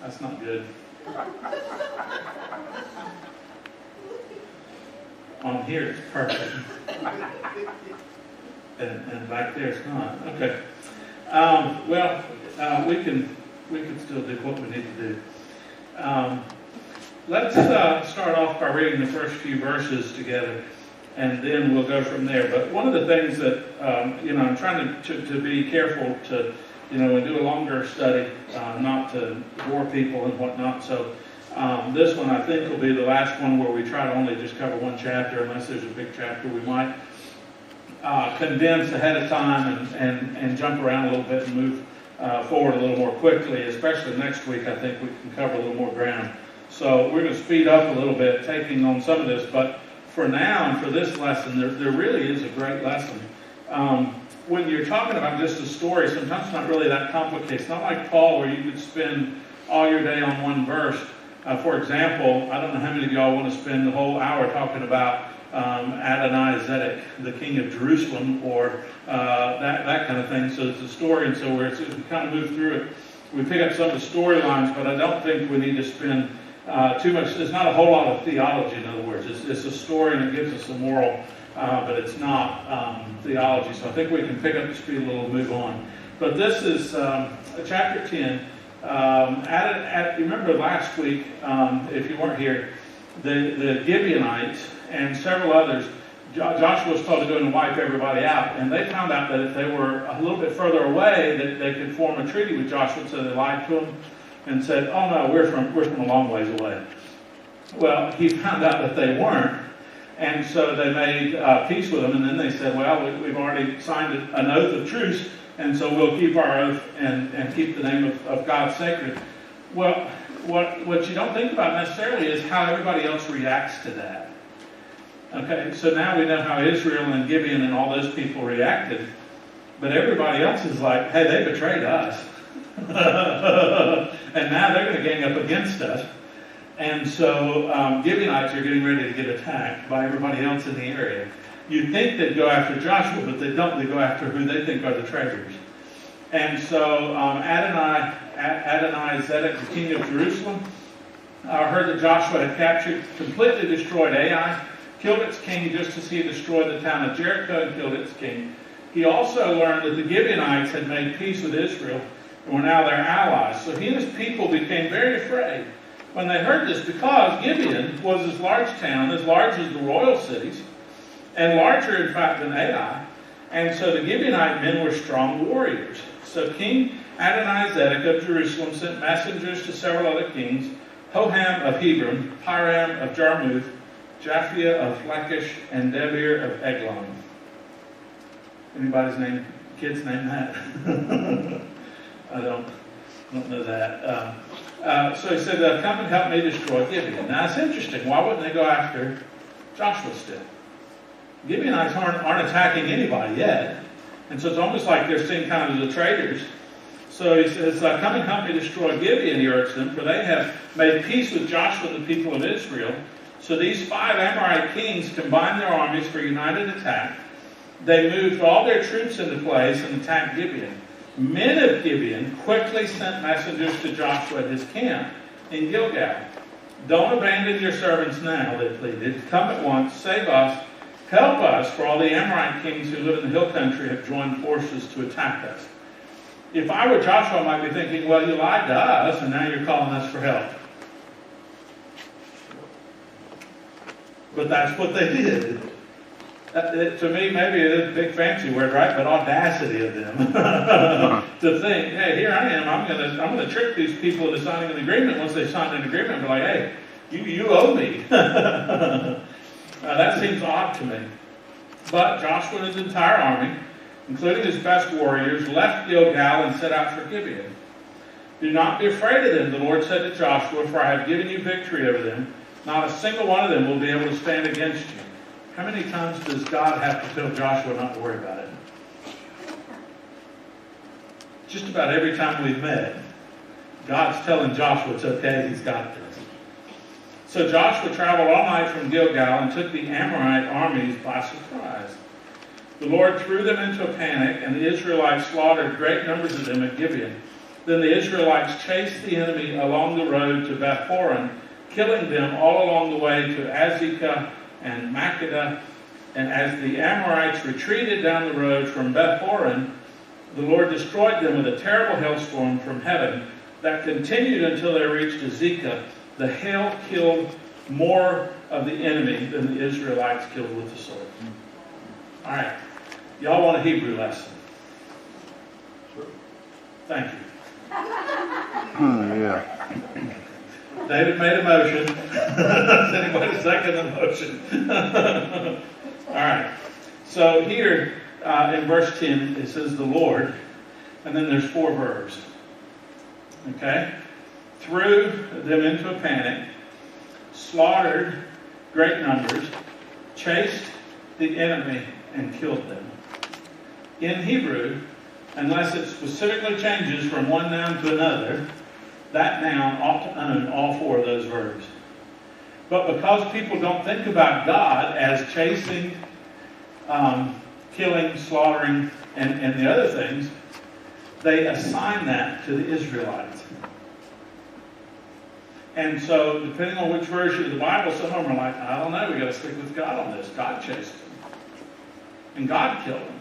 That's not good. On here it's perfect. And back there it's not. Okay. We can still do what we need to do. Let's start off by reading the first few verses together, and then we'll go from there. But one of the things that I'm trying to be careful to we do a longer study, not to bore people and whatnot. So this one I think will be the last one where we try to only just cover one chapter, unless there's a big chapter we might condense ahead of time and jump around a little bit and move forward a little more quickly, especially next week. I think we can cover a little more ground. So we're going to speed up a little bit, taking on some of this. But for now and for this lesson, there really is a great lesson. When you're talking about just a story, sometimes it's not really that complicated. It's not like Paul, where you could spend all your day on one verse. For example, I don't know how many of y'all want to spend the whole hour talking about Adonai-Zedek, the king of Jerusalem, or that kind of thing. So it's a story, and so we kind of move through it. We pick up some of the storylines, but I don't think we need to spend too much. There's not a whole lot of theology, in other words. It's a story, and it gives us a moral, but it's not theology. So I think we can pick up the speed a little and move on. But this is chapter 10. Remember last week, if you weren't here, the Gibeonites and several others, Joshua was told to go and wipe everybody out, and they found out that if they were a little bit further away, that they could form a treaty with Joshua. So they lied to him and said, "Oh no, we're from a long ways away." Well, he found out that they weren't, and so they made peace with them. And then they said, "Well, we've already signed an oath of truce, and so we'll keep our oath and keep the name of God sacred." Well, what you don't think about necessarily is how everybody else reacts to that. Okay, so now we know how Israel and Gibeon and all those people reacted, but everybody else is like, "Hey, they betrayed us." And now they're going to gang up against us. And so Gibeonites are getting ready to get attacked by everybody else in the area. You'd think they'd go after Joshua, but they don't. They go after who they think are the traitors. And so Adonai-Zedek, the king of Jerusalem, heard that Joshua had captured, completely destroyed Ai, killed its king just as he had destroyed the town of Jericho and killed its king. He also learned that the Gibeonites had made peace with Israel and were now their allies. So he and his people became very afraid when they heard this, because Gibeon was this large town, as large as the royal cities, and larger, in fact, than Ai. And so the Gibeonite men were strong warriors. So King Adonai-Zedek of Jerusalem sent messengers to several other kings, Hoham of Hebron, Piram of Jarmuth, Japhia of Lachish, and Debir of Eglon. Anybody's kids name that? I don't know that. So he said, "Come and help me destroy Gibeon." Now it's interesting. Why wouldn't they go after Joshua still? Gibeonites aren't attacking anybody yet. And so it's almost like they're seen kind of as the traitors. So he says, "Come and help me destroy Gibeon," he urged them, "for they have made peace with Joshua and the people of Israel." So these 5 Amorite kings combined their armies for a united attack. They moved all their troops into place and attacked Gibeon. Men of Gibeon quickly sent messengers to Joshua at his camp in Gilgal. "Don't abandon your servants now," they pleaded. "Come at once, save us, help us, for all the Amorite kings who live in the hill country have joined forces to attack us." If I were Joshua, I might be thinking, well, you lied to us, and now you're calling us for help. But that's what they did. To me, maybe it is a big fancy word, right? But audacity of them to think, "Hey, here I am. I'm gonna trick these people into signing an agreement." Once they sign an agreement, we're like, "Hey, you owe me." That seems odd to me. But Joshua and his entire army, including his best warriors, left Gilgal and set out for Gibeon. "Do not be afraid of them," the Lord said to Joshua, "for I have given you victory over them. Not a single one of them will be able to stand against you." How many times does God have to tell Joshua not to worry about it? Just about every time we've met, God's telling Joshua it's okay, he's got this. So Joshua traveled all night from Gilgal and took the Amorite armies by surprise. The Lord threw them into a panic, and the Israelites slaughtered great numbers of them at Gibeon. Then the Israelites chased the enemy along the road to Beth-horon, killing them all along the way to Azekah and Makkedah. And as the Amorites retreated down the road from Beth-horon, the Lord destroyed them with a terrible hailstorm from heaven that continued until they reached Azekah. The hail killed more of the enemy than the Israelites killed with the sword. All right. Y'all want a Hebrew lesson? Sure. Thank you. Yeah. David made a motion. Does anybody second the motion? All right. So here in verse 10, it says the Lord, and then there's 4 verbs. Okay? Threw them into a panic, slaughtered great numbers, chased the enemy, and killed them. In Hebrew, unless it specifically changes from one noun to another, that noun ought to own all 4 of those verbs. But because people don't think about God as chasing, killing, slaughtering, and the other things, they assign that to the Israelites. And so, depending on which version of the Bible, some of them are like, I don't know, we got to stick with God on this. God chased them. And God killed them.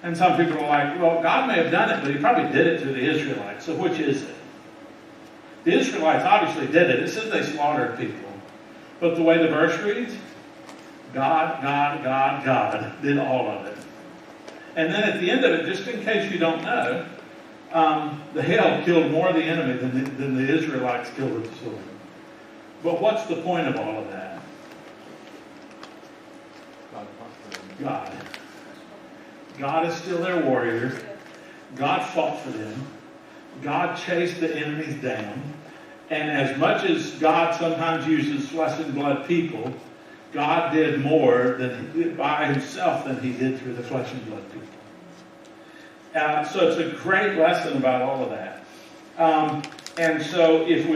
And some people are like, well, God may have done it, but he probably did it to the Israelites. So which is it? The Israelites obviously did it. It says they slaughtered people. But the way the verse reads, God did all of it. And then at the end of it, just in case you don't know, the hail killed more of the enemy than the Israelites killed with the sword. But what's the point of all of that? God. God is still their warrior. God fought for them. God chased the enemies down. And as much as God sometimes uses flesh and blood people, God did more by himself than he did through the flesh and blood people. So it's a great lesson about all of that. And so if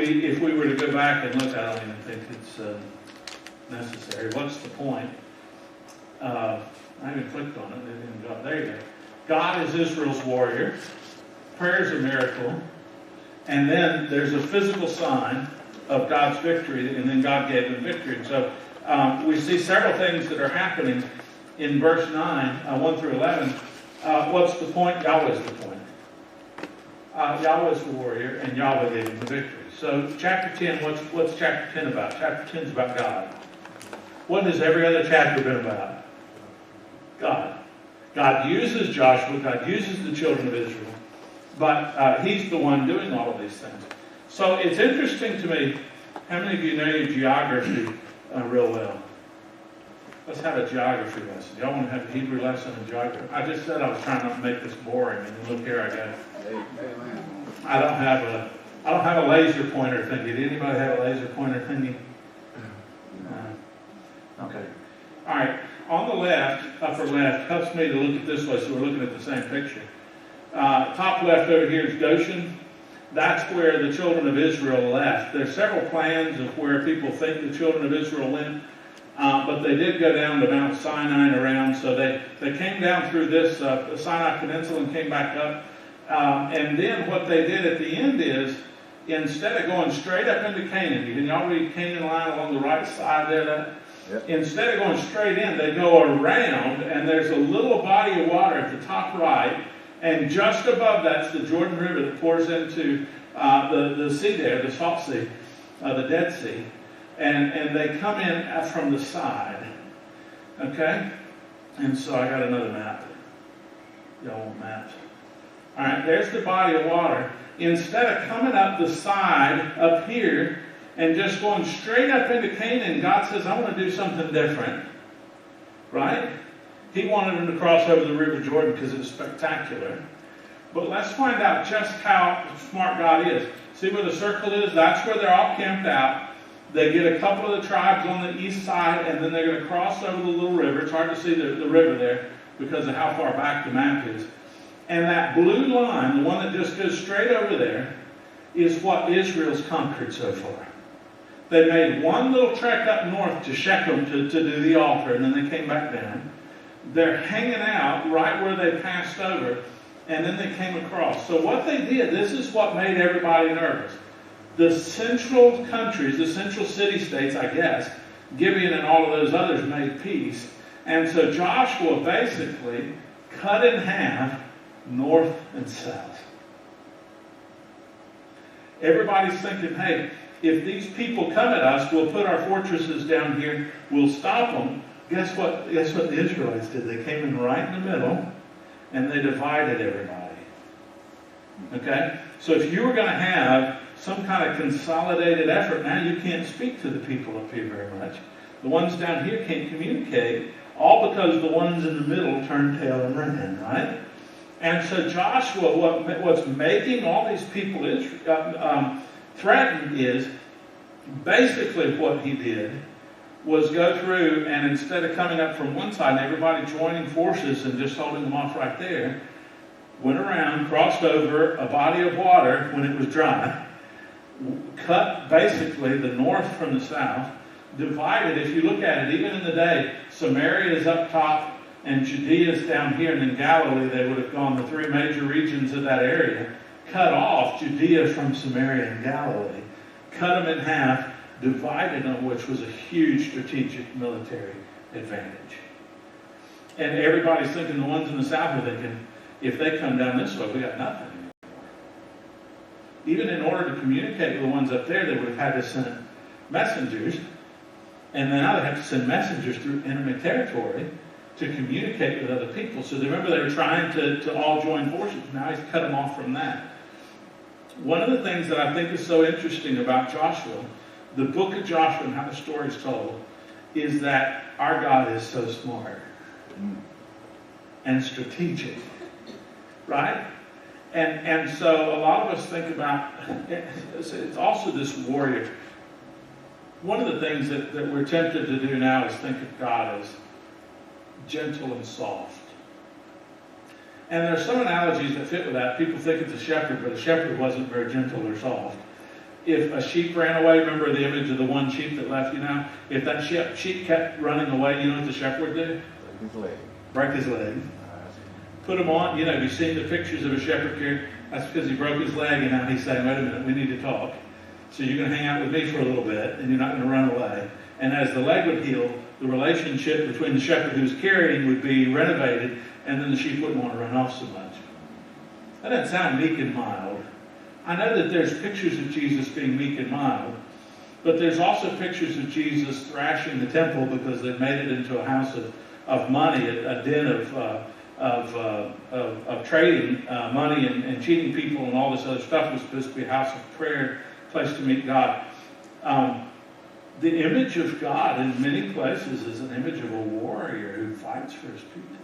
we were to go back and look, I don't even think it's necessary. What's the point? I even clicked on it. It didn't go. There you go. God is Israel's warrior. Prayer is a miracle. And then there's a physical sign of God's victory, and then God gave them victory. And so we see several things that are happening in verse 9, 1 through 11. What's the point? Yahweh's the point. Yahweh's the warrior, and Yahweh gave him the victory. So chapter 10, what's chapter 10 about? Chapter 10 is about God. What has every other chapter been about? God. God uses Joshua. God uses the children of Israel. But he's the one doing all of these things. So it's interesting to me, how many of you know your geography real well? Let's have a geography lesson. Y'all want to have a Hebrew lesson in geography? I just said I was trying not to make this boring, and look here I go. I don't have a laser pointer thingy. Did anybody have a laser pointer thingy? Okay. All right. On the left, upper left, helps me to look at this way, so we're looking at the same picture. Top left over here is Goshen. That's where the children of Israel left. There's several plans of where people think the children of Israel went, but they did go down to Mount Sinai and around. So they came down through this Sinai Peninsula and came back up. And then what they did at the end is, instead of going straight up into Canaan, can y'all read Canaan line along the right side there? Yep. Instead of going straight in, they go around, and there's a little body of water at the top right. And just above that's the Jordan River that pours into the sea there, the Salt Sea, the Dead Sea. And they come in from the side. Okay? And so I got another map. Y'all want maps? All right, there's the body of water. Instead of coming up the side up here and just going straight up into Canaan, God says, I want to do something different. Right? He wanted them to cross over the River Jordan because it was spectacular. But let's find out just how smart God is. See where the circle is? That's where they're all camped out. They get a couple of the tribes on the east side, and then they're going to cross over the little river. It's hard to see the river there because of how far back the map is. And that blue line, the one that just goes straight over there, is what Israel's conquered so far. They made one little trek up north to Shechem to do the altar, and then they came back down. They're hanging out right where they passed over. and then they came across. So what they did, this is what made everybody nervous. The central countries, the central city-states, I guess, Gibeon and all of those others made peace. And so Joshua basically cut in half north and south. Everybody's thinking, hey, if these people come at us, we'll put our fortresses down here, we'll stop them. Guess what the Israelites did? They came in right in the middle, and they divided everybody. Okay? So if you were going to have some kind of consolidated effort, now you can't speak to the people up here very much. The ones down here can't communicate, all because the ones in the middle turned tail and ran, right? And so Joshua, what's making all these people threatened is, basically what he did was go through, and instead of coming up from one side and everybody joining forces and just holding them off right there, went around, crossed over a body of water when it was dry, cut basically the north from the south, divided. If you look at it, even in the day, Samaria is up top and Judea is down here, and in Galilee they would have gone, the three major regions of that area, cut off Judea from Samaria and Galilee, cut them in half, divided them, which was a huge strategic military advantage. And everybody's thinking, the ones in the south are thinking, if they come down this way, we got nothing anymore. Even in order to communicate with the ones up there, they would have had to send messengers, and now they have to send messengers through enemy territory to communicate with other people. So remember, they were trying to all join forces. Now he's cut them off from that. One of the things that I think is so interesting about Joshua, the book of Joshua and how the story is told, is that our God is so smart and strategic, right? And so a lot of us think about, it's also this warrior. One of the things that we're tempted to do now is think of God as gentle and soft. And there are some analogies that fit with that. People think it's a shepherd, but a shepherd wasn't very gentle or soft. If a sheep ran away, remember the image of the one sheep that left you now? If that sheep kept running away, you know what the shepherd would do? Break his leg. Break his leg. Put him on. You know, you've seen the pictures of a shepherd here. That's because he broke his leg, and now he's saying, wait a minute, we need to talk. So you're going to hang out with me for a little bit, and you're not going to run away. And as the leg would heal, the relationship between the shepherd who's carrying would be renovated, and then the sheep wouldn't want to run off so much. That doesn't sound meek and mild. I know that there's pictures of Jesus being meek and mild, but there's also pictures of Jesus thrashing the temple because they made it into a house of money, a den of trading money and cheating people, and all this other stuff. It was supposed to be a house of prayer, place to meet God. The image of God in many places is an image of a warrior who fights for his people.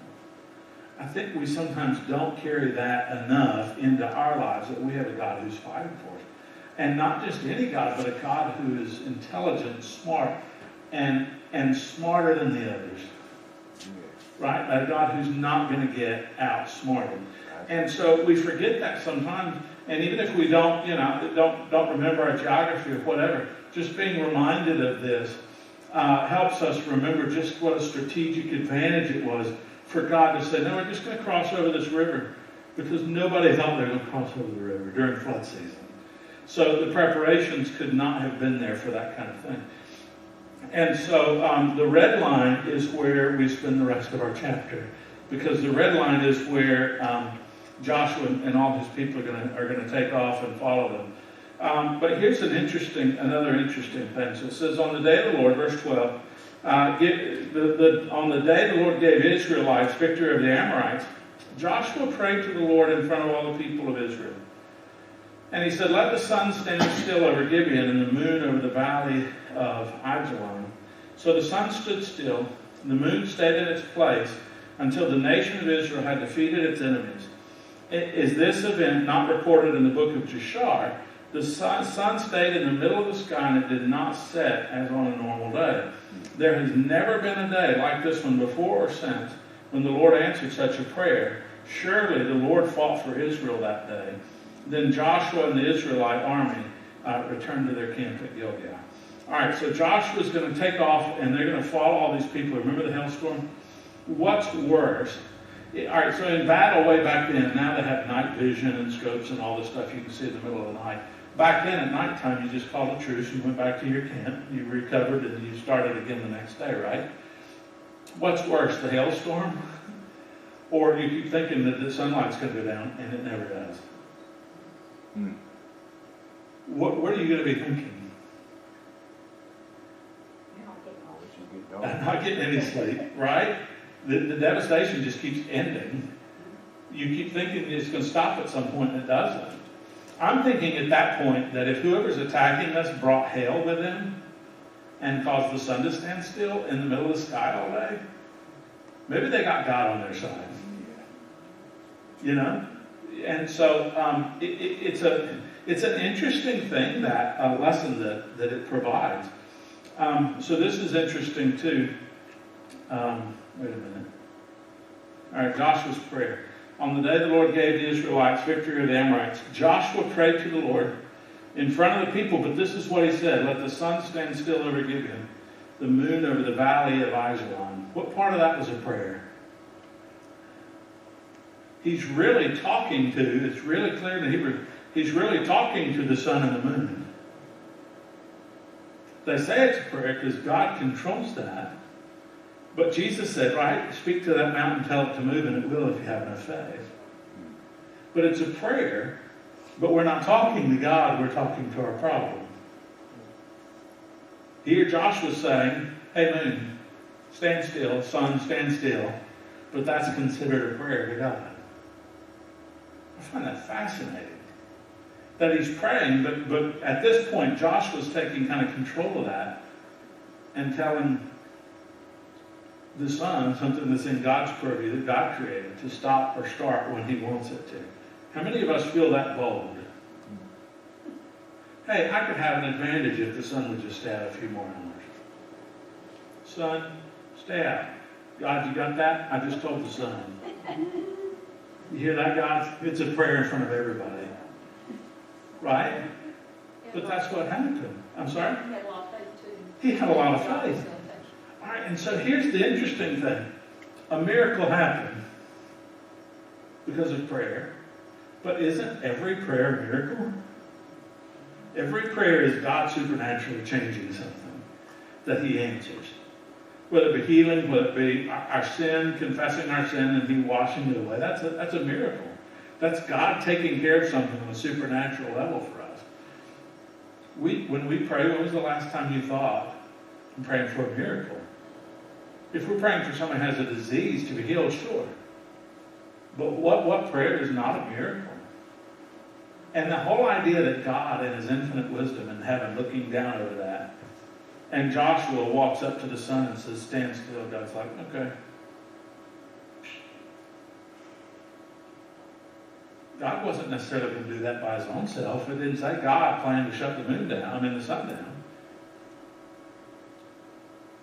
I think we sometimes don't carry that enough into our lives, that we have a God who's fighting for us. And not just any God, but a God who is intelligent, smart, and smarter than the others. Right? A God who's not going to get outsmarted. And so we forget that sometimes. And even if we don't remember our geography or whatever, just being reminded of this helps us remember just what a strategic advantage it was for God to say, no, we're just going to cross over this river, because nobody thought they were going to cross over the river during flood season. So the preparations could not have been there for that kind of thing. And so the red line is where we spend the rest of our chapter, because the red line is where Joshua and all his people are going to take off and follow them. But here's another interesting thing. So it says, on the day of the Lord, verse 12, on the day the Lord gave Israelites victory over the Amorites, Joshua prayed to the Lord in front of all the people of Israel. And he said, let the sun stand still over Gibeon and the moon over the valley of Ajalon. So the sun stood still, and the moon stayed in its place until the nation of Israel had defeated its enemies. Is this event not recorded in the book of Jashar? The sun stayed in the middle of the sky, and it did not set as on a normal day. There has never been a day like this one before or since when the Lord answered such a prayer. Surely the Lord fought for Israel that day. Then Joshua and the Israelite army returned to their camp at Gilgal. All right, so Joshua's going to take off, and they're going to follow all these people. Remember the hailstorm? What's worse All right, so in battle way back then, now they have night vision and scopes and all this stuff you can see in the middle of the night. Back then at nighttime, you just called a truce, you went back to your camp, you recovered, and you started again the next day, right? What's worse, the hailstorm? Or you keep thinking that the sunlight's going to go down, and it never does. What are you going to be thinking? I'm not getting any sleep, right? The devastation just keeps ending. You keep thinking it's going to stop at some point, and it doesn't. I'm thinking at that point that if whoever's attacking us brought hail with them and caused the sun to stand still in the middle of the sky all day, maybe they got God on their side. You know? And so it's an interesting thing, that lesson that it provides. So this is interesting too. Wait a minute. All right, Joshua's prayer. On the day the Lord gave the Israelites victory over the Amorites, Joshua prayed to the Lord in front of the people, but this is what he said: let the sun stand still over Gibeon, the moon over the valley of Ajalon. What part of that was a prayer? He's really talking to, it's really clear in the Hebrew, he's really talking to the sun and the moon. They say it's a prayer because God controls that. But Jesus said, right, speak to that mountain, tell it to move, and it will if you have enough faith. But it's a prayer, but we're not talking to God, we're talking to our problem. Here Joshua's saying, hey moon, stand still, sun, stand still. But that's considered a prayer to God. I find that fascinating. That he's praying, but at this point, Joshua's taking kind of control of that and telling the sun, something that's in God's purview, that God created, to stop or start when he wants it to. How many of us feel that bold? Hey, I could have an advantage if the sun would just stay out a few more hours. Sun, stay out. God, you got that? I just told the sun. You hear that, God? It's a prayer in front of everybody. Right? But that's what happened to him. I'm sorry? He had a lot of faith too. He had a lot of faith. All right, and so here's the interesting thing. A miracle happened because of prayer. But isn't every prayer a miracle? Every prayer is God supernaturally changing something that he answers. Whether it be healing, whether it be our sin, confessing our sin, and he washing it away. That's a miracle. That's God taking care of something on a supernatural level for us. When we pray, when was the last time you thought, I'm praying for a miracle? If we're praying for someone who has a disease to be healed, sure. But what prayer is not a miracle? And the whole idea that God, in his infinite wisdom in heaven, looking down over that, and Joshua walks up to the sun and says, stand still. God's like, okay. God wasn't necessarily going to do that by his own self. It didn't say God planned to shut the moon down, the sun down.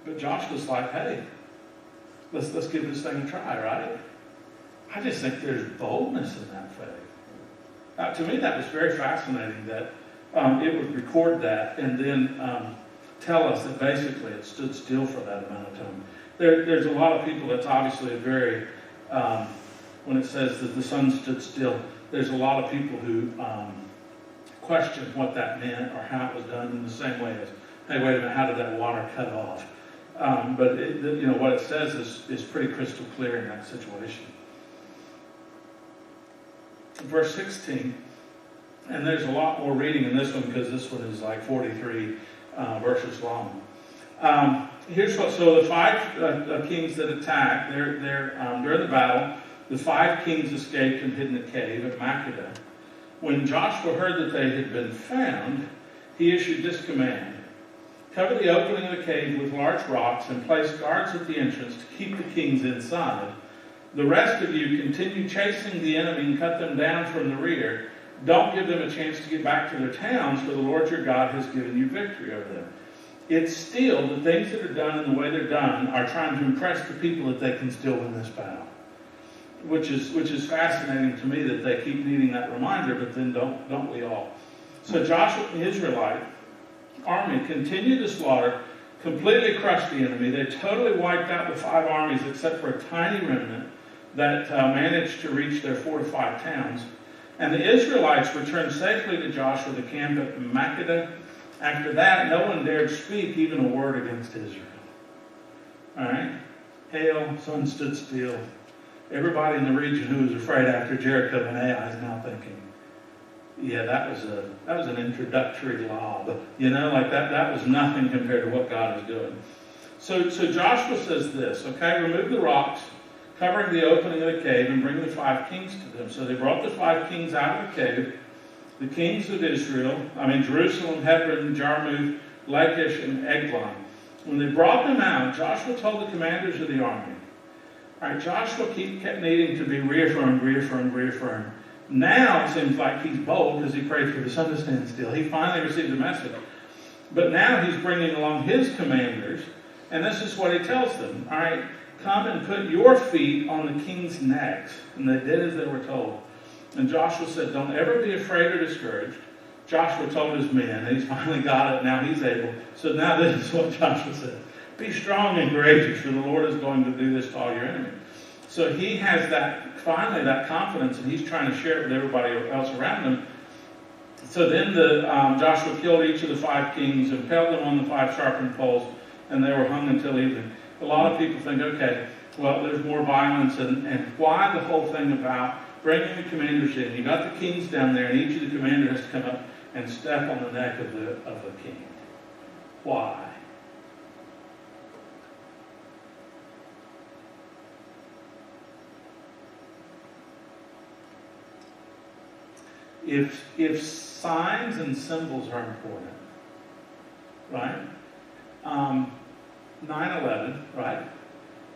But Joshua's like, hey, let's give this thing a try, right? I just think there's boldness in that faith. To me, that was very fascinating that it would record that and then tell us that basically it stood still for that amount of time. There's a lot of people that's obviously a very, when it says that the sun stood still, there's a lot of people who question what that meant or how it was done in the same way as, hey, wait a minute, how did that water cut off? But what it says is pretty crystal clear in that situation. Verse 16, and there's a lot more reading in this one because this one is like 43 verses long. Here's what, so the five kings that attacked, they're during the battle, the 5 kings escaped and hid in a cave at Makkedah. When Joshua heard that they had been found, he issued this command: cover the opening of the cave with large rocks and place guards at the entrance to keep the kings inside. The rest of you continue chasing the enemy and cut them down from the rear. Don't give them a chance to get back to their towns, for the Lord your God has given you victory over them. It's still, the things that are done and the way they're done are trying to impress the people that they can still win this battle. Which is fascinating to me that they keep needing that reminder, but then don't we all? So Joshua and the Israelite army continued the slaughter, completely crushed the enemy. They totally wiped out the 5 armies except for a tiny remnant. that managed to reach their fortified towns. And the Israelites returned safely to Joshua to camp at Makkedah. After that, no one dared speak even a word against Israel. All right? Hail, sun stood still. Everybody in the region who was afraid after Jericho and Ai is now thinking, yeah, that was an introductory lob. Like that was nothing compared to what God is doing. So Joshua says this, okay, remove the rocks covering the opening of the cave and bring the 5 kings to them. So they brought the 5 kings out of the cave, the kings of Jerusalem, Hebron, Jarmuth, Lachish, and Eglon. When they brought them out, Joshua told the commanders of the army. All right, Joshua kept needing to be reaffirmed. Now it seems like he's bold because he prayed for the sun to stand still. He finally received the message. But now he's bringing along his commanders, and this is what he tells them. All right, come and put your feet on the king's necks. And they did as they were told. And Joshua said, don't ever be afraid or discouraged. Joshua told his men, and he's finally got it. Now he's able. So now this is what Joshua said. Be strong and courageous, for the Lord is going to do this to all your enemies. So he has finally that confidence, and he's trying to share it with everybody else around him. So then Joshua killed each of the 5 kings, impaled them on the 5 sharpened poles, and they were hung until evening. A lot of people think, okay, well, there's more violence, and why the whole thing about bringing the commanders in? You got the kings down there, and each of the commanders has to come up and step on the neck of the king. Why? If signs and symbols are important, right? 9/11, right?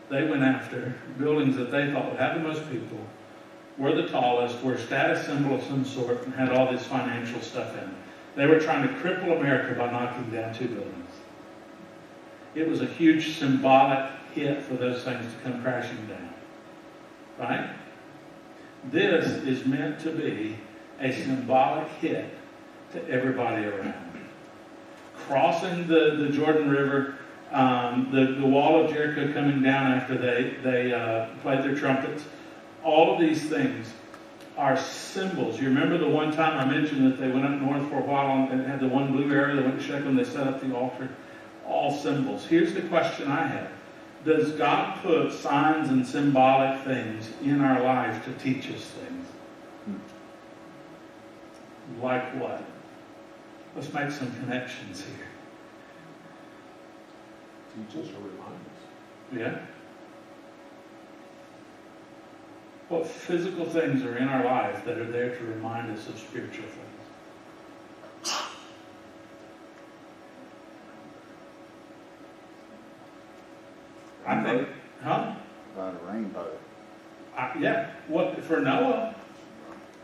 They went after buildings that they thought would have the most people, were the tallest, were a status symbol of some sort, and had all this financial stuff in it. They were trying to cripple America by knocking down 2 buildings. It was a huge symbolic hit for those things to come crashing down, right? This is meant to be a symbolic hit to everybody around. Crossing the Jordan River, the wall of Jericho coming down after they played their trumpets. All of these things are symbols. You remember the one time I mentioned that they went up north for a while and had the one blue area, they went to Shechem, they set up the altar. All symbols. Here's the question I have. Does God put signs and symbolic things in our life to teach us things? Like what? Let's make some connections here. Teach us or remind us. Yeah? What physical things are in our life that are there to remind us of spiritual things? I think, huh? About a rainbow. Yeah. What for Noah?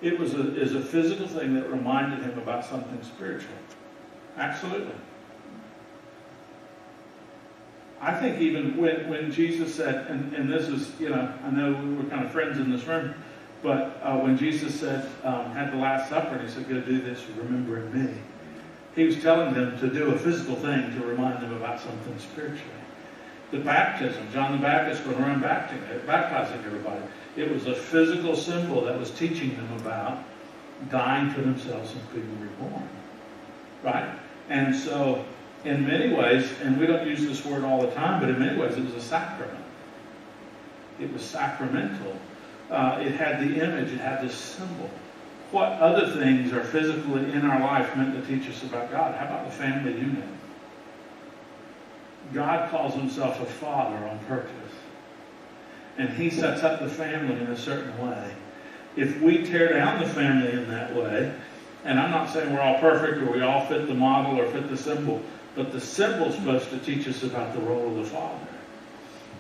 It was a physical thing that reminded him about something spiritual. Absolutely. I think even when Jesus said, and this is, I know we were kind of friends in this room, but when Jesus said, had the Last Supper, and he said, go do this, remembering me, he was telling them to do a physical thing to remind them about something spiritually. The baptism, John the Baptist went around baptizing everybody. It was a physical symbol that was teaching them about dying to themselves and being reborn. Right? And so, in many ways, and we don't use this word all the time, but in many ways it was a sacrament. It was sacramental. It had the image, it had this symbol. What other things are physically in our life meant to teach us about God? How about the family unit? God calls himself a father on purpose. And he sets up the family in a certain way. If we tear down the family in that way, and I'm not saying we're all perfect or we all fit the model or fit the symbol, but the symbol's supposed to teach us about the role of the father.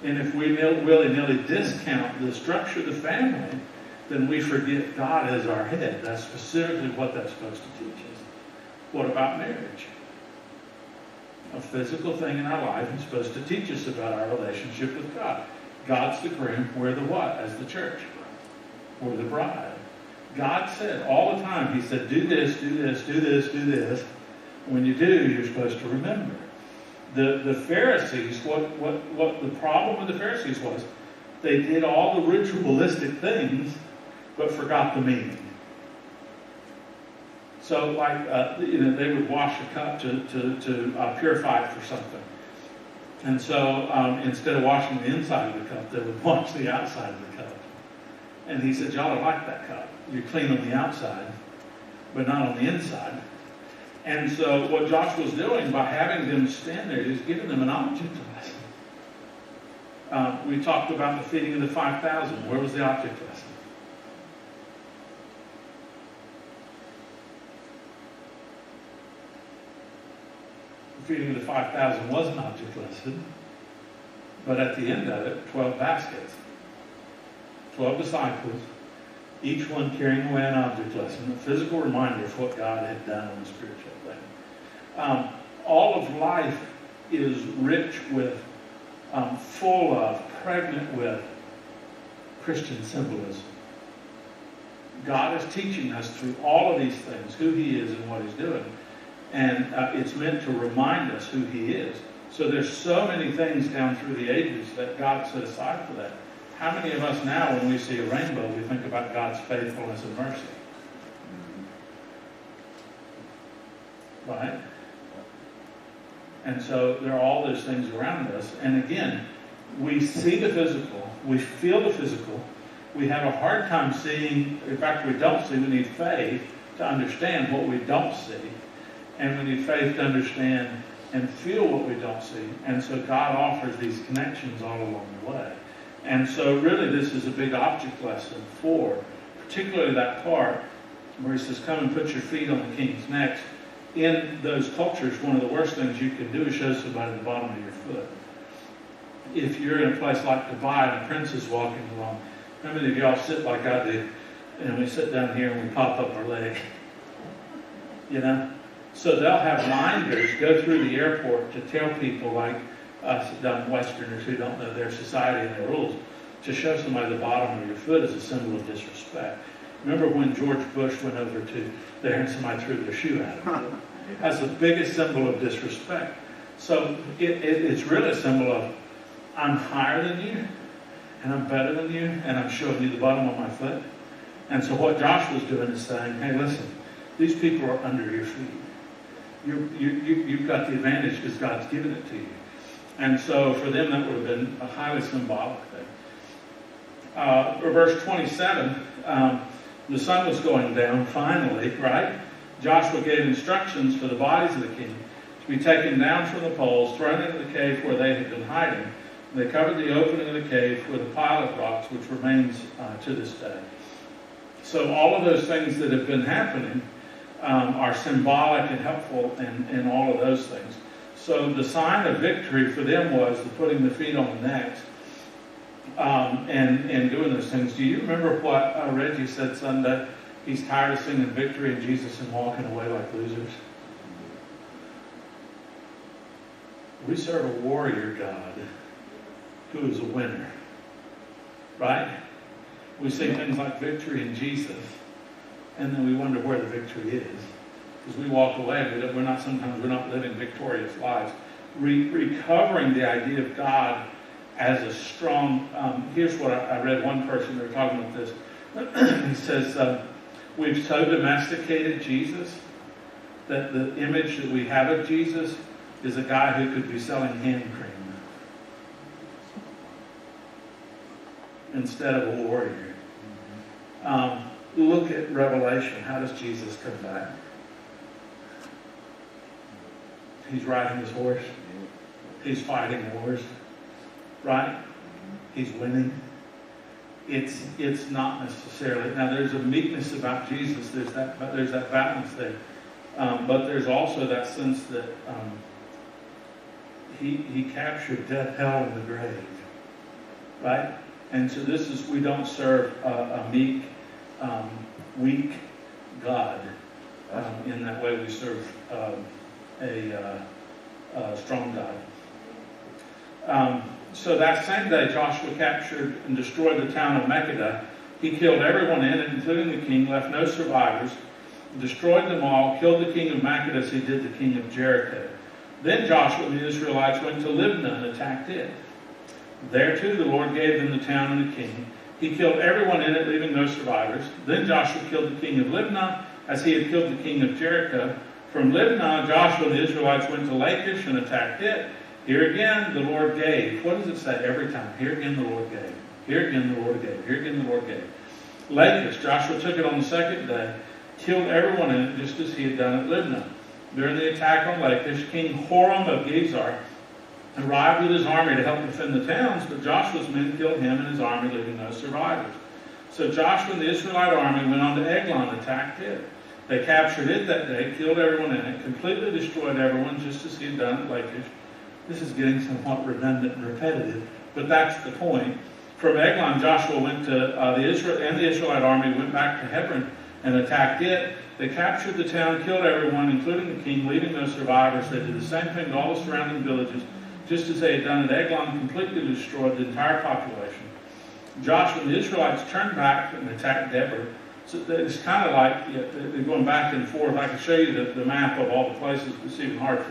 And if we willy-nilly discount the structure of the family, then we forget God as our head. That's specifically what that's supposed to teach us. What about marriage? A physical thing in our life is supposed to teach us about our relationship with God. God's the groom, we're the what? As the church. We're the bride. God said all the time, he said, do this, do this, do this, do this. When you do, you're supposed to remember. The Pharisees, what the problem with the Pharisees was, They did all the ritualistic things, but forgot the meaning. So, like, they would wash a cup to purify it for something. And so, instead of washing the inside of the cup, they would wash the outside of the cup. And he said, y'all don't like that cup. You're clean on the outside, but not on the inside. And so, what Joshua's doing by having them stand there is giving them an object lesson. We talked about the feeding of the 5,000. Where was the object lesson? Feeding of the 5,000 was an object lesson, but at the end of it, 12 baskets, 12 disciples, each one carrying away an object lesson, a physical reminder of what God had done on the spiritual thing. All of life is rich with, full of, pregnant with Christian symbolism. God is teaching us through all of these things who He is and what He's doing. And it's meant to remind us who He is. So there's so many things down through the ages that God set aside for that. How many of us now, when we see a rainbow, we think about God's faithfulness and mercy? Right? And so there are all those things around us. And again, we see the physical, we feel the physical, we have a hard time seeing, in fact, we don't see, we need faith to understand what we don't see. And we need faith to understand and feel what we don't see. And so God offers these connections all along the way. And so really this is a big object lesson for, particularly that part where He says, come and put your feet on the king's necks. In those cultures, one of the worst things you can do is show somebody the bottom of your foot. If you're in a place like Dubai and a prince is walking along, how many of y'all sit like I do? And we sit down here and we pop up our leg. You know? So they'll have minders go through the airport to tell people like us dumb Westerners who don't know their society and their rules, to show somebody the bottom of your foot is a symbol of disrespect. Remember when George Bush went over to there and somebody threw their shoe at him? That's the biggest symbol of disrespect. So it's really a symbol of, I'm higher than you, and I'm better than you, and I'm showing you the bottom of my foot. And so what Joshua's doing is saying, hey, listen, these people are under your feet. You've got the advantage because God's given it to you. And so for them, that would have been a highly symbolic thing. Verse 27, the sun was going down finally, right? Joshua gave instructions for the bodies of the king to be taken down from the poles, thrown into the cave where they had been hiding. And they covered the opening of the cave with a pile of rocks, which remains to this day. So all of those things that have been happening are symbolic and helpful in all of those things. So the sign of victory for them was the putting the feet on the necks and doing those things. Do you remember what Reggie said Sunday? He's tired of singing victory in Jesus and walking away like losers. We serve a warrior God who is a winner. Right? We sing things like victory in Jesus, and then we wonder where the victory is. Because we walk away, sometimes we're not living victorious lives. Recovering the idea of God as a strong, here's what I read one person, they were talking about this. He says, we've so domesticated Jesus that the image that we have of Jesus is a guy who could be selling hand cream instead of a warrior. Look at Revelation. How does Jesus come back? He's riding his horse. He's fighting wars. Right? He's winning. It's not necessarily. Now there's a meekness about Jesus. There's that balance there. But there's also that sense that he captured death, hell, and the grave. Right? And so we don't serve a meek, weak God in that way. We serve a strong God. So that same day, Joshua captured and destroyed the town of Makkedah. He killed everyone in it, including the king, left no survivors, destroyed them all, killed the king of Makkedah as he did the king of Jericho. Then Joshua and the Israelites went to Libnah and attacked it. There too the Lord gave them the town and the king. He killed everyone in it, leaving no survivors. Then Joshua killed the king of Libnah, as he had killed the king of Jericho. From Libnah, Joshua and the Israelites went to Lachish and attacked it. Here again the Lord gave. What does it say every time? Here again the Lord gave. Here again the Lord gave. Here again the Lord gave. Lachish, Joshua took it on the second day, killed everyone in it, just as he had done at Libnah. During the attack on Lachish, King Horam of Gezer arrived with his army to help defend the towns, but Joshua's men killed him and his army, leaving no survivors. So Joshua and the Israelite army went on to Eglon and attacked it. They captured it that day, killed everyone in it, completely destroyed everyone, just as he had done at Lachish. This is getting somewhat redundant and repetitive, but that's the point. From Eglon, Joshua went to the Israelite army went back to Hebron and attacked it. They captured the town, killed everyone, including the king, leaving no survivors. They did the same thing to all the surrounding villages, just as they had done at Eglon, completely destroyed the entire population. Joshua and the Israelites turned back and attacked Deborah. So it's kind of like they're going back and forth. I can show you the map of all the places, but it's even hard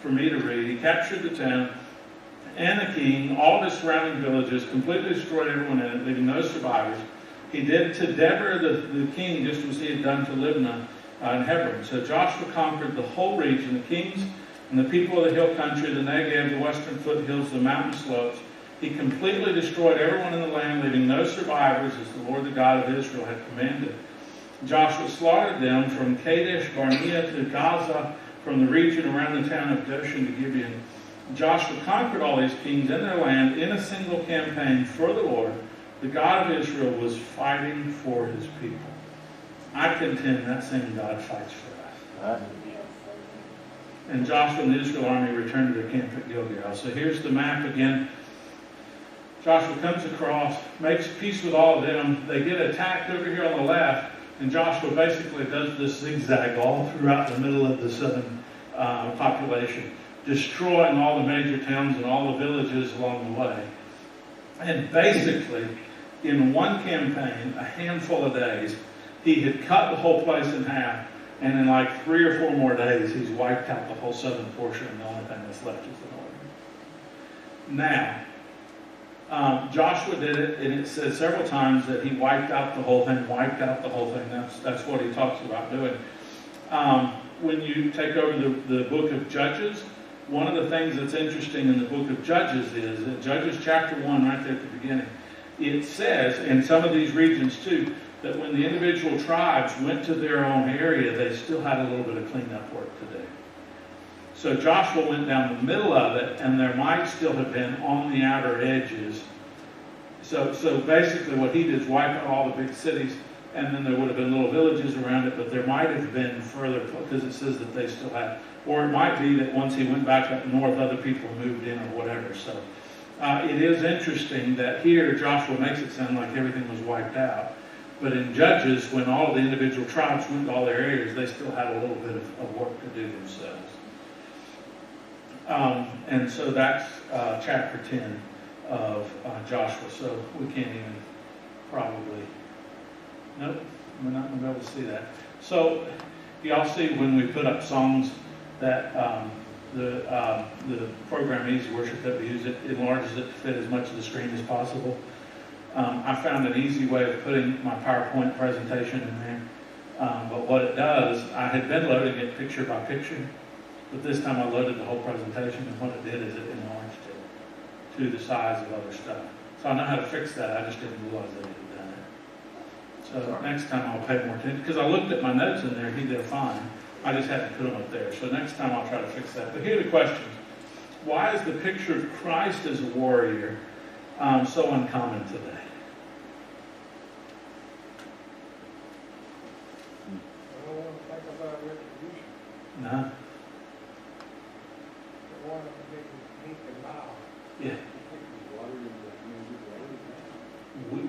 for me to read. He captured the town and the king, all the surrounding villages, completely destroyed everyone in it, leaving no survivors. He did to Deborah the king just as he had done to Libnah and Hebron. So Joshua conquered the whole region, the kings and the people of the hill country, the Negev, the western foothills, the mountain slopes. He completely destroyed everyone in the land, leaving no survivors, as the Lord, the God of Israel, had commanded. Joshua slaughtered them from Kadesh Barnea to Gaza, from the region around the town of Goshen to Gibeon. Joshua conquered all these kings in their land in a single campaign for the Lord. The God of Israel was fighting for his people. I contend that same God fights for us. And Joshua and the Israel army returned to their camp at Gilgal. So here's the map again. Joshua comes across, makes peace with all of them. They get attacked over here on the left, and Joshua basically does this zigzag all throughout the middle of the southern population, destroying all the major towns and all the villages along the way. And basically, in one campaign, a handful of days, he had cut the whole place in half, and in like 3 or 4 more days, he's wiped out the whole southern portion, and the only thing that's left is the northern. Now, Joshua did it, and it says several times that he wiped out the whole thing, That's what he talks about doing. When you take over the book of Judges, one of the things that's interesting in the book of Judges is that Judges chapter 1, right there at the beginning, it says, in some of these regions too, that when the individual tribes went to their own area, they still had a little bit of cleanup work to do. So Joshua went down the middle of it, and there might still have been on the outer edges. So basically what he did is wipe out all the big cities, and then there would have been little villages around it, but there might have been further, because it says that they still had. Or it might be that once he went back up north, other people moved in or whatever. So it is interesting that here Joshua makes it sound like everything was wiped out. But in Judges, when all the individual tribes went to all their areas, they still had a little bit of work to do themselves. And so that's chapter 10 of Joshua. So we can't even probably, nope, we're not going to be able to see that. So y'all see when we put up songs that the program Easy Worship that we use, it enlarges it to fit as much of the screen as possible. I found an easy way of putting my PowerPoint presentation in there. But what it does, I had been loading it picture by picture, but this time I loaded the whole presentation, and what it did is it enlarged it to the size of other stuff. So I know how to fix that, I just didn't realize that it had done it. So next time I'll pay more attention, because I looked at my notes in there, they're fine. I just had to put them up there. So next time I'll try to fix that. But here are the questions. Why is the picture of Christ as a warrior so uncommon today? I don't want to think about retribution. No? I want to make it meet the mouth. Yeah.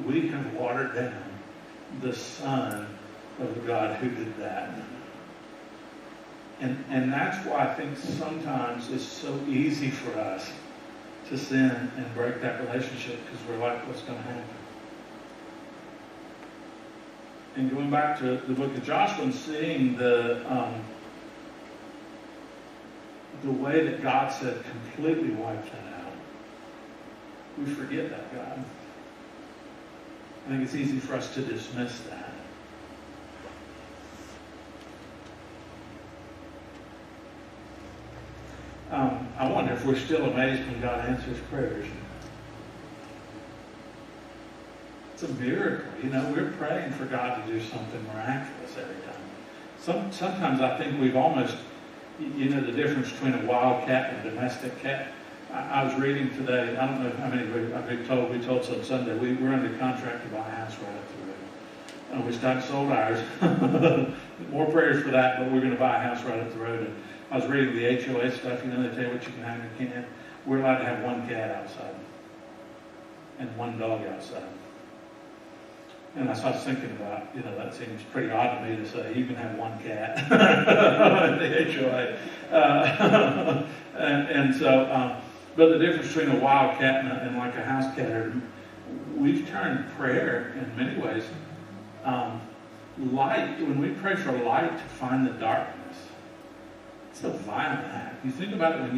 We have watered down the Son of God who did that. And that's why I think sometimes it's so easy for us to sin and break that relationship, because we're like, what's going to happen? And going back to the book of Joshua and seeing the way that God said completely wipe that out. we forget that God. I think it's easy for us to dismiss that. I wonder if we're still amazed when God answers prayers. It's a miracle. We're praying for God to do something miraculous every time. Sometimes I think we've almost, the difference between a wild cat and a domestic cat. I was reading today, I don't know how many we told some Sunday, we're under contract to buy a house right up the road. We started sold ours. More prayers for that, but we're going to buy a house right up the road. And I was reading the HOA stuff, they tell you what you can have and you can't. We're allowed to have one cat outside and one dog outside. And I was thinking about, that seems pretty odd to me to say you can have one cat at the HOA. But the difference between a wild cat and like a house cat, we've turned prayer in many ways. Light, when we pray for light to find the darkness, it's a violent act. You think about it when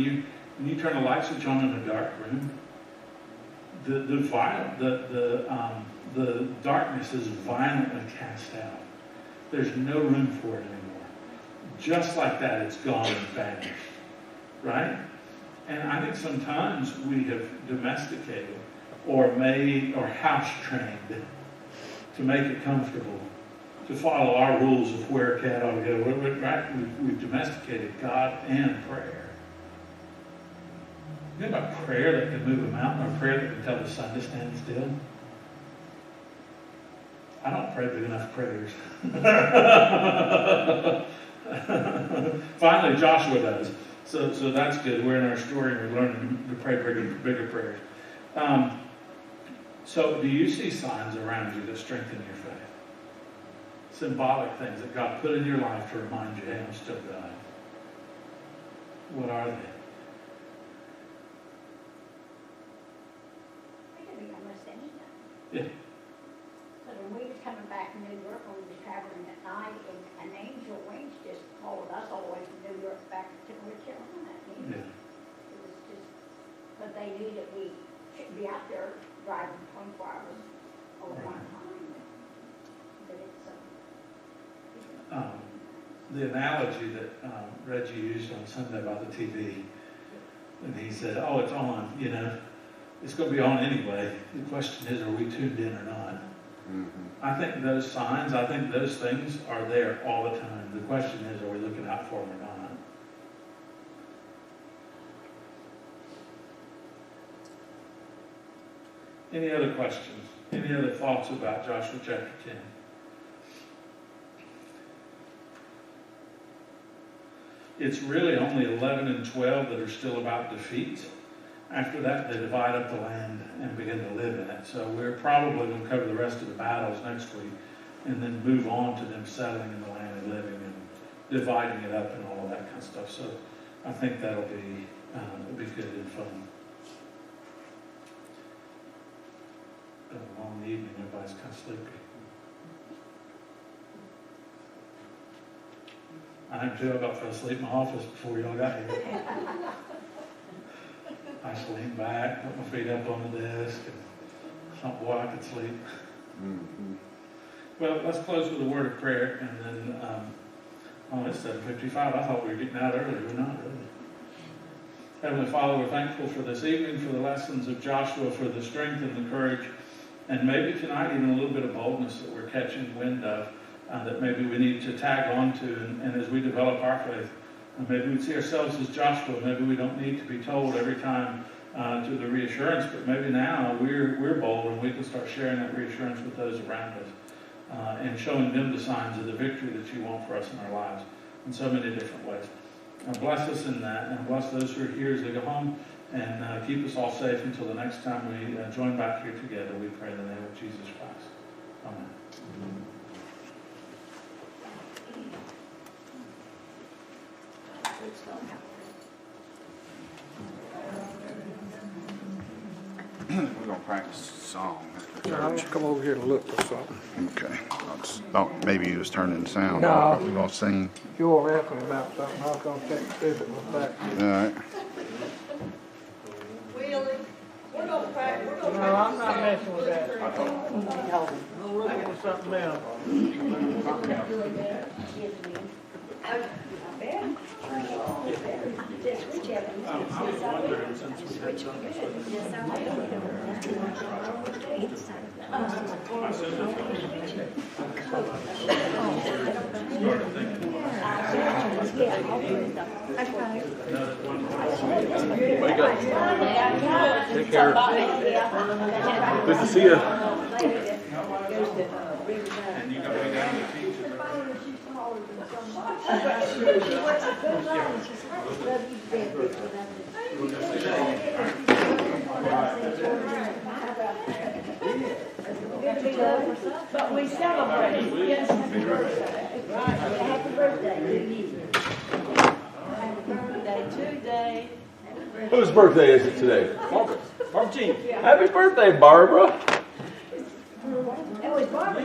you turn a light switch on in a dark room, the darkness is violently cast out. There's no room for it anymore. Just like that, it's gone and vanished. Right? And I think sometimes we have domesticated or house-trained to make it comfortable, to follow our rules of where a cat ought to go. Right? We've domesticated God and prayer. You know about prayer that can move a mountain, or prayer that can tell the sun to stand still? I don't pray big enough prayers. Finally, Joshua does. So that's good. We're in our story and we're learning to pray bigger prayers. So do you see signs around you that strengthen your faith? Symbolic things that God put in your life to remind you, hey, I'm still God. What are they? We can be almost anything. Yeah. But when we was coming back from New York, when we was traveling at night, and an angel wings just followed us all the way from New York back to North Carolina. Yeah. It was just, but they knew that we shouldn't be out there driving 24 hours all at one time. But it's the analogy that Reggie used on Sunday about the TV, and he said, oh, it's on, it's going to be on anyway. The question is, are we tuned in or not? Mm-hmm. I think those signs, I think those things are there all the time. The question is, are we looking out for them or not? Any other questions? Any other thoughts about Joshua chapter 10? It's really only 11 and 12 that are still about defeat. After that, they divide up the land and begin to live in it. So we're probably going to cover the rest of the battles next week and then move on to them settling in the land and living and dividing it up and all of that kind of stuff. So I think that'll be good and fun. Been a long evening. Everybody's kind of sleepy. I am too. I about fell asleep in my office before y'all got here. I just leaned back, put my feet up on the desk, and thought, boy, I could sleep. Mm-hmm. Well, let's close with a word of prayer, and then, it's 7:55. I thought we were getting out early. We're not really. Heavenly Father, we're thankful for this evening, for the lessons of Joshua, for the strength and the courage, and maybe tonight even a little bit of boldness that we're catching wind of, that maybe we need to tag on to, and as we develop our faith, maybe we see ourselves as Joshua. Maybe we don't need to be told every time to the reassurance, but maybe now we're bold and we can start sharing that reassurance with those around us and showing them the signs of the victory that you want for us in our lives in so many different ways. Bless us in that, and bless those who are here as they go home, and keep us all safe until the next time we join back here together. We pray in the name of Jesus Christ. Amen. We're going to practice a song after I'll church. just come over here to look for something. Okay. I just thought maybe you was turning the sound No. off. We're going to sing. If you were asking about something, I was gonna check to see if it was back. All right. Willie, we're gonna practice. I'm looking at something else. Wake up. Take care. Good to see you. And you gotta be down to teach it. But we celebrate. Yes. Right. Happy birthday to you. Happy birthday today. Whose birthday is it today? Barbara Jean. Happy birthday, Barbara. It was Barbara.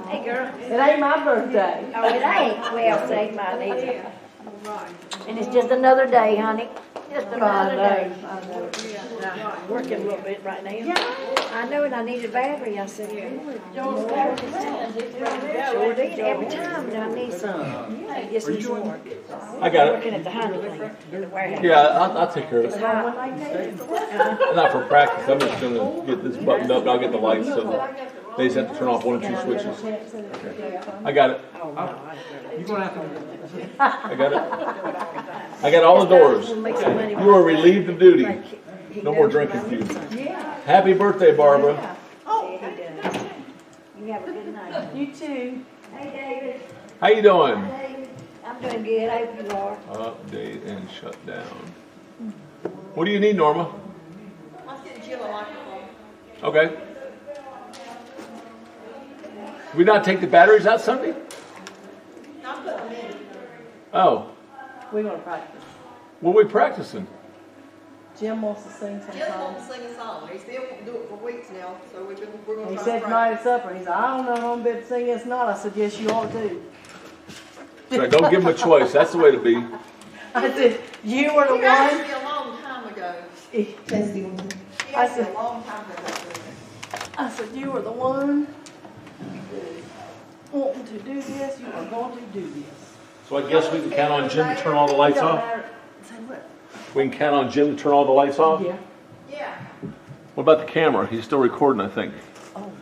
Hey, girl. It ain't my birthday. Oh, it ain't. Well, say mine either. And it's just another day, honey. Just another day. I'm working a little bit right now. Yeah. I know, and I need a battery. I said, sure did. Every time I need some. I get some more. I got it. Working at the honey plant in the warehouse. Yeah, I'll take care of it. Not for practice. I'm just going to get this buttoned up and I'll get the lights. So they just have to turn off one or two switches. Okay. I got it. You're gonna have to. I got it. I got all the doors. You are relieved of duty. No more drinking for you. Happy birthday, Barbara. Oh, he does. You have a good night. You too. Hey, David. How you doing? David. I'm doing good. I hope you are. Update and shut down. What do you need, Norma? I'm getting Jill a microphone. Okay. Did we not take the batteries out Sunday? I'm putting them in. Oh, We're gonna practice. what are we practicing? Jim wants to sing some Jill wants songs. to sing a song. He still won't do it for weeks now, so we're going He to try said to tonight practice. at supper, he said, I don't know if I'm gonna sing this or not. I said, yes, you ought to. So don't give them a choice. That's the way to be. I said, you were the You asked me one. a long time ago. He I said a long time ago. I said, you were the one wanting to do this. You are going to do this. So I guess we can count on Jim to turn all the lights It don't off? matter. Say what? We can count on Jim to turn all the lights off? Yeah. Yeah. What about the camera? He's still recording, I think. Oh.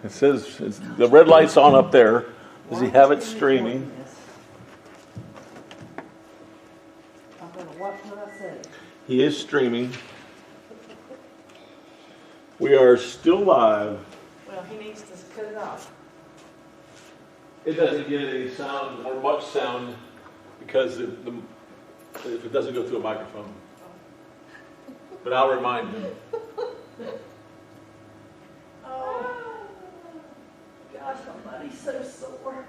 It says the red light's on up there. Does he have it streaming? I'm gonna watch what I say. He is streaming. We are still live. Well, he needs to cut it off. It doesn't get any sound or much sound because if it doesn't go through a microphone. But I'll remind him. Oh, gosh, my body's so sore.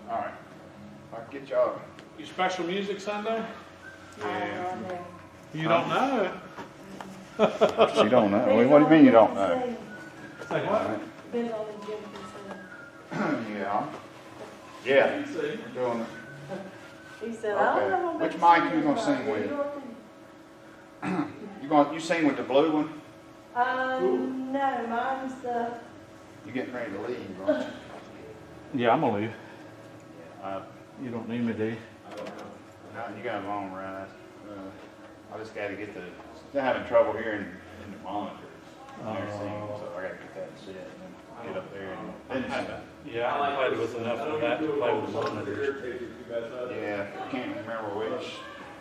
All right. I'll get y'all. You special music Sunday? Yeah. You don't know. She don't know. What do you mean you don't know? Say what? Been on the gym for Yeah. Yeah. We're doing it. He said, I don't know. Okay. Which mic you gonna sing with? You sing with the blue one? No, mine's the. You getting ready to leave, aren't you? Yeah, I'm gonna leave. You don't need me, do you? No, you got a long ride. I just got to get they're having trouble here in the monitors and everything, so I got to get that set and then get up there and finish it. Yeah, I played with enough of that to play with the monitors. Yeah, I can't remember which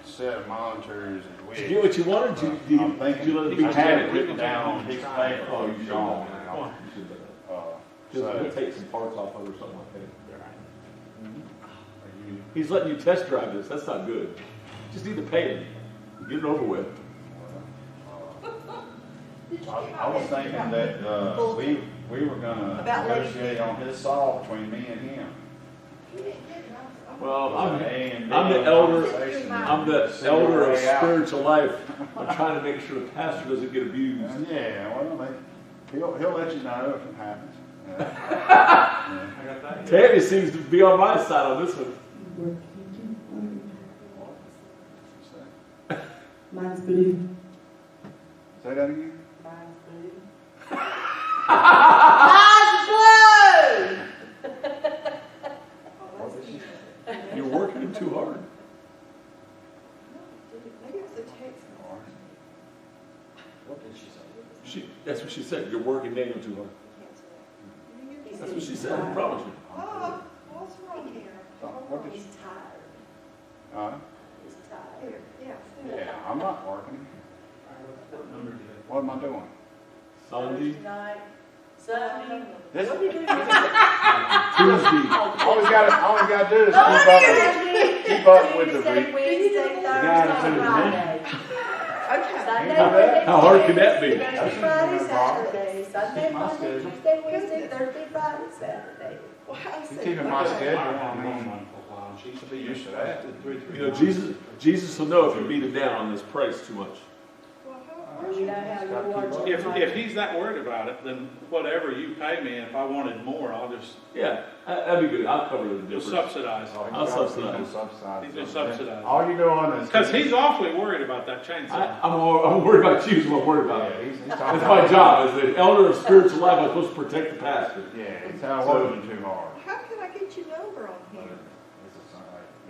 set of monitors and which. Did you get what you wanted? I'm thinking, I had it written down on a piece of paper, oh, you gone. We'll take some parts off of it or something like that. He's letting you test drive this. That's not good. Just need to pay him. Get it over with. I was thinking that, we were gonna About letting- negotiate on his saw between me and him. Well, A and B I'm the elder, conversation. I'm the See your elder of way out. spiritual life. I'm trying to make sure the pastor doesn't get abused. Yeah, well, he'll let you know if it happens. Yeah. Tammy seems to be on my side on this one. Mine's blue. Say that again? You're working him too hard. Maybe it was the text. What did she say? That's what she said. You're working Daniel too hard. That's what she said. I promise you. Oh, what's wrong here? What did she? tired. He's Here, yeah. Yeah, I'm not working. What am I doing? Sunday, Sunday. This, Tuesday. all we gotta do is keep up with the week. Wednesday, Yeah, Thursday, it's Friday. Okay. Sunday, How hard can that be? Thursday, Friday, Saturday, Sunday, Keep my Monday, schedule. Tuesday, Wednesday, Thursday, Friday, Saturday. Well, how's You that? keeping my schedule, I mean, she should be used to that. You know, Jesus will know if you beat him down on this price too much. Well, where's You your? know how you watch it. If he's that worried about it, then whatever you pay me, if I wanted more, I'll just, Yeah, that'd be good. I'll cover the just difference. subsidize. I'll subsidize. He's just subsidizing. All you're doing is. Because he's awfully worried about that chainsaw. I'm worried about you is what I'm worried about. Yeah, he's talking That's my about- job. As the elder of spiritual life, I'm supposed to protect the pastor. Yeah, he's not working too hard. How can I get your number on here?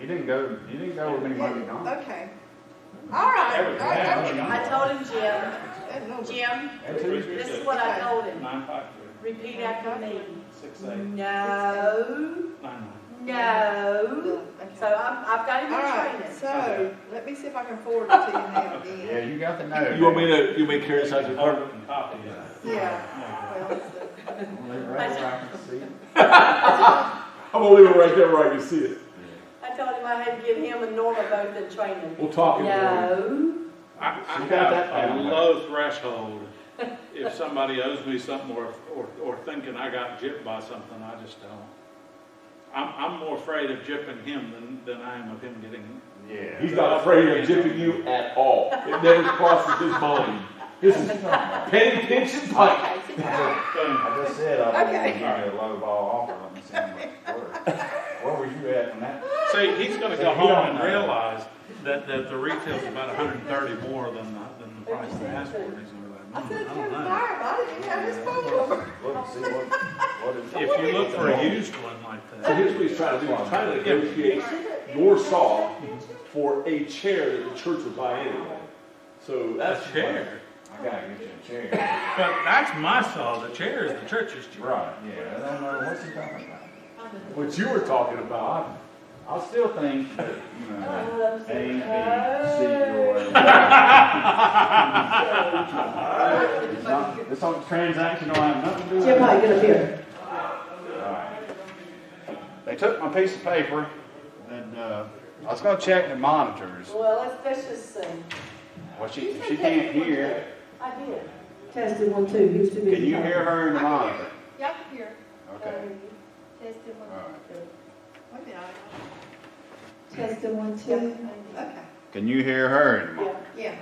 You didn't go with me Monday night. Okay. All right. I told him, That number. Jim, And Tuesday. this is what I told him. 953 Repeat after me. 68 No, 99. no. Okay. So I've got him All in right, training. so let me see if I can forward it to you now Yeah, again. you got the note. You want me to carry this out to your car? Carbon copy. Yeah. Well, let's see. I'm gonna leave it right there where I can see it. I told him I had to give him and Norma both in training. We'll talk in the morning. No. I You got that have a down. low threshold. If somebody owes me something or thinking I got gypped by something, I just don't. I'm more afraid of gypping him than I am of him getting. Yeah. He's not afraid of gypping you at all. It never crosses his mind. This is penny pinch and pike. I just said I was Okay. gonna give you a low ball offer. Let me see how much it's worth. Where were you at on that? See, he's gonna So go he home don't and know. realize that the retail's about 130 more than the price they asked for. He's gonna be I like, said, I turn don't the know. fire, but I didn't have his phone number. Look, see what is. If you look for a used one like So that, here's what he's trying to do. He's trying to negotiate your saw for a chair that the church would buy anyway. So that's a chair. I gotta get you a chair. But that's my saw. The chair is the church's chair. Right, yeah, I don't know, what's he talking about? what you were talking about. I still think that, you know, A, B, C, your way. It's not, this whole transaction don't have nothing to do with it. Jim, how you get up here? Alright. They took my piece of paper and, I was gonna check the monitors. Well, let's just see. Well, she can't hear. I did. Tested 1, 2. He was too busy. Can you hear her in the monitor? Yeah, I can hear. Okay. Tested one. Alright. Wait a minute. Tested 1, 2. Okay. Can you hear her in the monitor? Yeah.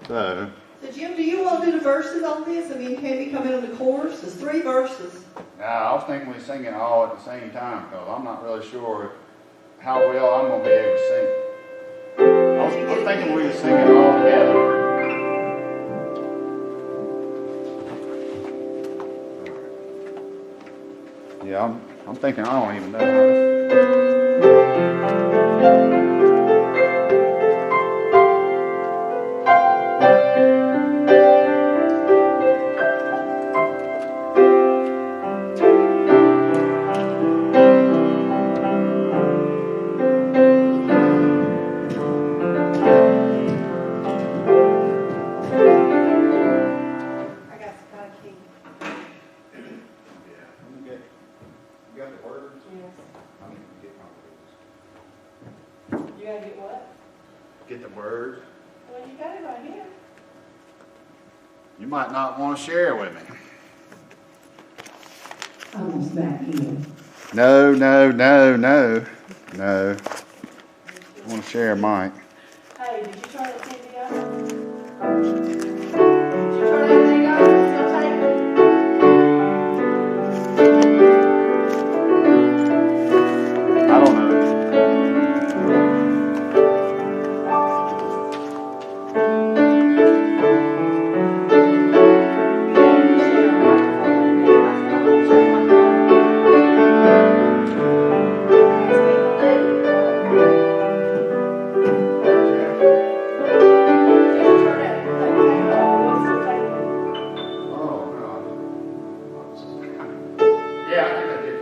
Okay. Alright. So Jim, do you want to do the verses on this? I mean, can we come in on the chorus? There's 3 verses. Now, I was thinking we sing it all at the same time because I'm not really sure how well I'm gonna be able to sing. I was thinking we would sing it all together. Yeah, I'm thinking I don't even know. I got Sky King. Yeah, let me get, you got the words? Yes. I need to get my words. You gotta get what? Get the words? Well, you got it right here. You might not want to share with me. Almost back in. No, no, no, no, no. I want to share Mike. Hey, did you turn that TV on? Did you turn that thing on? Still taping? I don't know. Oh, no. Yeah, I think I did.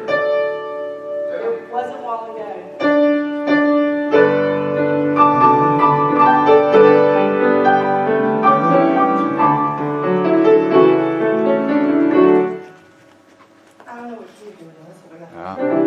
It was a while ago. I don't know what you're doing. That's what I got. Yeah.